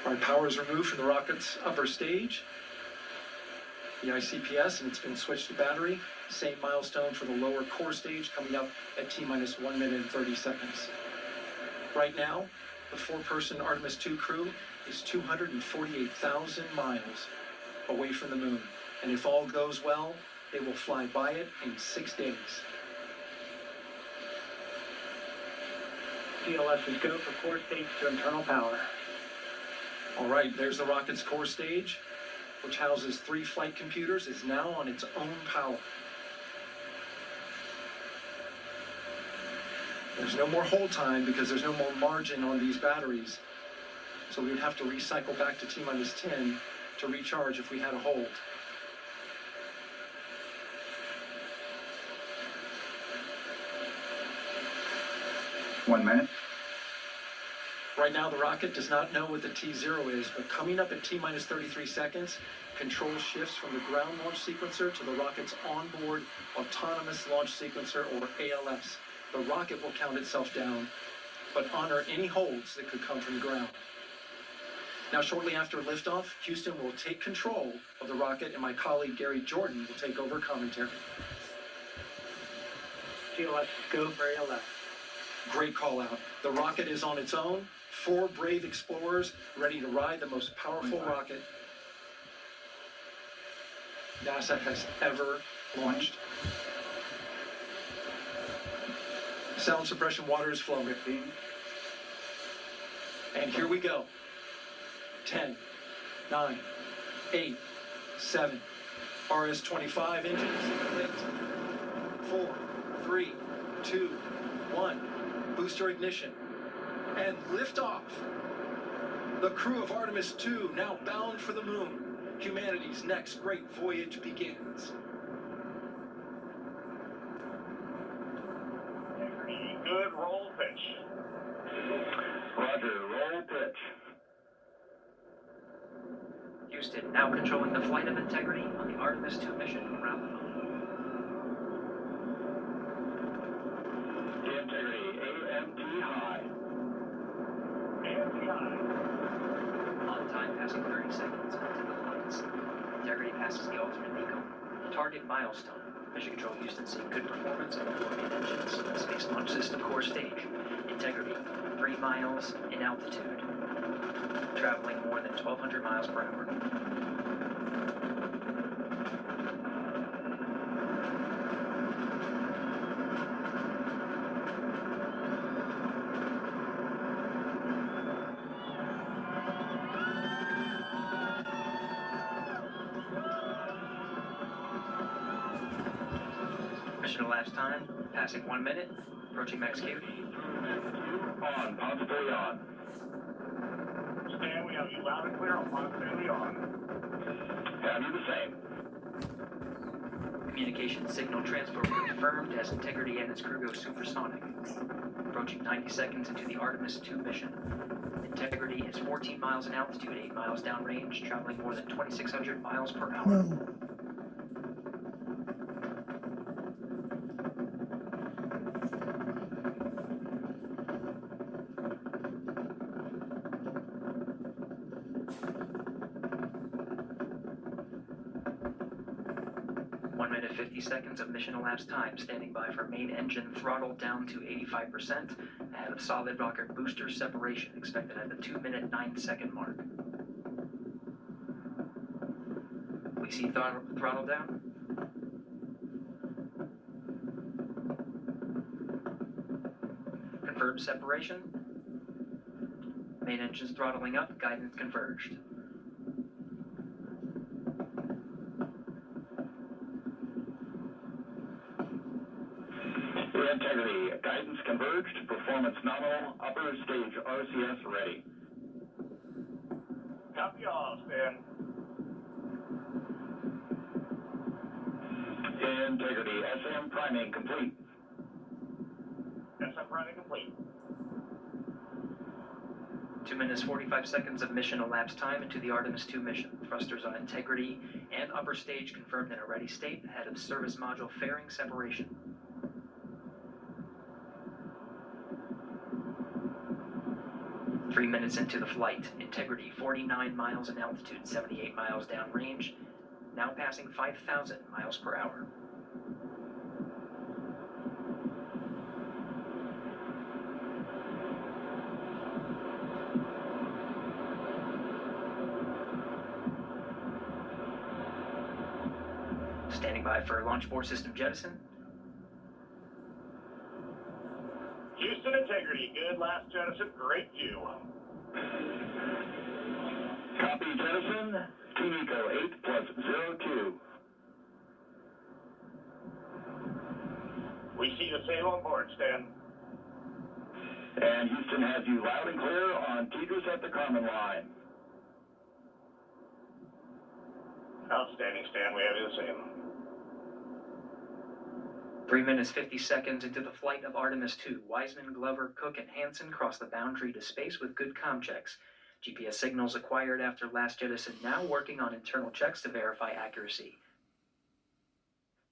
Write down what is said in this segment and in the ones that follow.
All right, power is removed from the rocket's upper stage, the ICPS, and it's been switched to battery. Same milestone for the lower core stage coming up at T-minus 1 minute and 30 seconds. Right now, the 4-person Artemis II crew is 248,000 miles away from the moon. And if all goes well, they will fly by it in 6 days. TLS is go for core stage to internal power. All right, there's the rocket's core stage, which houses 3 flight computers, is now on its own power. There's no more hold time because there's no more margin on these batteries. So we would have to recycle back to T-minus 10 to recharge if we had a hold. One minute. Right now, the rocket does not know what the T0 is, but coming up at T-minus 33 seconds, control shifts from the ground launch sequencer to the rocket's onboard autonomous launch sequencer, or ALS. The rocket will count itself down, but honor any holds that could come from the ground. Now, shortly after liftoff, Houston will take control of the rocket, and my colleague Gary Jordan will take over commentary. TLS is go for ALS. Great call out. The rocket is on its own. 4 brave explorers ready to ride the most powerful rocket NASA has ever launched. Sound suppression water is flowing. 15. And here we go. 10, 9, 8, 7. RS-25 engines lit. 4, 3, 2, 1. Booster ignition. And liftoff. The crew of Artemis II now bound for the moon. Humanity's next great voyage begins. Good roll pitch. Roger, roll pitch. Houston now controlling the flight of Integrity on the Artemis II mission around the moon. Integrity, AMT high. AMT high. On time passing 30 seconds into the flights. Integrity passes the alternate decom. Target milestone. Mission Control Houston seeing good performance on the 4 main engines. Space Launch System core stage. Integrity, 3 miles in altitude. Traveling more than 1,200 miles per hour. Mission elapsed time, passing 1 minute, approaching max Q. On, possibly on. Stan, we have you loud and clear on possibly on. Have you the same? Communication signal transfer confirmed as Integrity and its crew go supersonic. Approaching 90 seconds into the Artemis II mission. Integrity is 14 miles in altitude, 8 miles downrange, traveling more than 2,600 miles per hour. No. 1 minute 50 seconds of mission elapsed time, standing by for main engine throttle down to 85%, ahead of solid rocket booster separation, expected at the 2 minute 9 second mark. We see throttle down. Confirmed separation. Main engine's throttling up, guidance converged. Integrity, guidance converged, performance nominal, upper stage RCS ready. Copy all, Stan. Integrity, SM priming complete. SM priming complete. 2 minutes 45 seconds of mission elapsed time into the Artemis II mission. Thrusters on Integrity and upper stage confirmed in a ready state ahead of service module fairing separation. 3 minutes into the flight, integrity 49 miles in altitude, 78 miles downrange, now passing 5,000 miles per hour. Standing by for launch board system jettison. Houston integrity, good last jettison, great view. Copy jettison, Team Eco 8 plus 02. We see the same on board, Stan. And Houston has you loud and clear on Tigris at the common line. Outstanding, Stan, we have you the same. 3 minutes 50 seconds into the flight of Artemis II, Wiseman, Glover, Cook, and Hansen cross the boundary to space with good comm checks. GPS signals acquired after last jettison now working on internal checks to verify accuracy.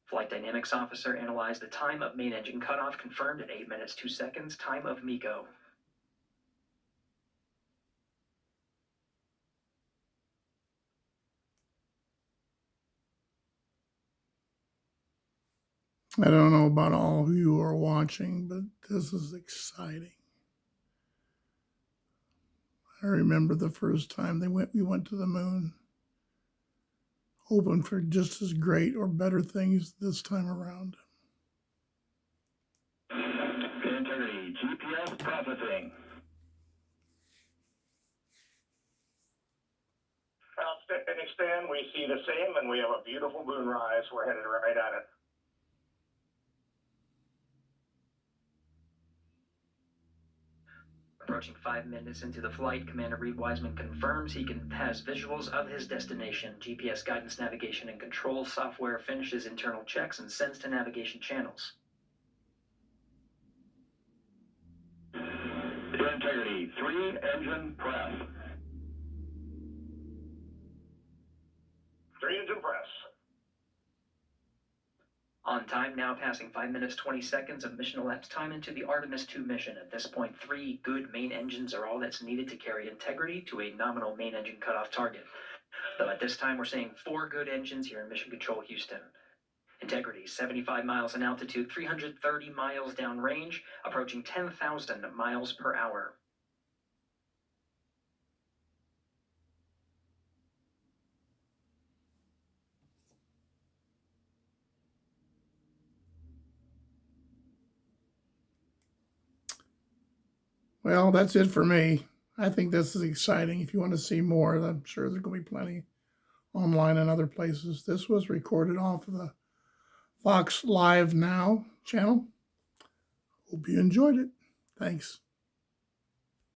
Flight Dynamics Officer analyzed the time of main engine cutoff, confirmed at 8 minutes 2 seconds, time of MECO. I don't know about all of you who are watching, but this is exciting. I remember the first time we went to the moon, hoping for just as great or better things this time around. Integrity, GPS processing. Outstanding, Stan, we see the same, and we have a beautiful moonrise. We're headed right at it. Approaching 5 minutes into the flight, Commander Reed Wiseman confirms he has visuals of his destination. GPS guidance, navigation, and control software finishes internal checks and sends to navigation channels. Integrity, 3 engine press. 3 engine press. On time, now passing 5 minutes 20 seconds of mission elapsed time into the Artemis II mission. At this point, 3 good main engines are all that's needed to carry integrity to a nominal main engine cutoff target. Though at this time, we're seeing 4 good engines here in Mission Control Houston. Integrity, 75 miles in altitude, 330 miles downrange, approaching 10,000 miles per hour. Well, that's it for me. I think this is exciting. If you want to see more, I'm sure there's going to be plenty online and other places. This was recorded off of the Fox Live Now channel. Hope you enjoyed it. Thanks.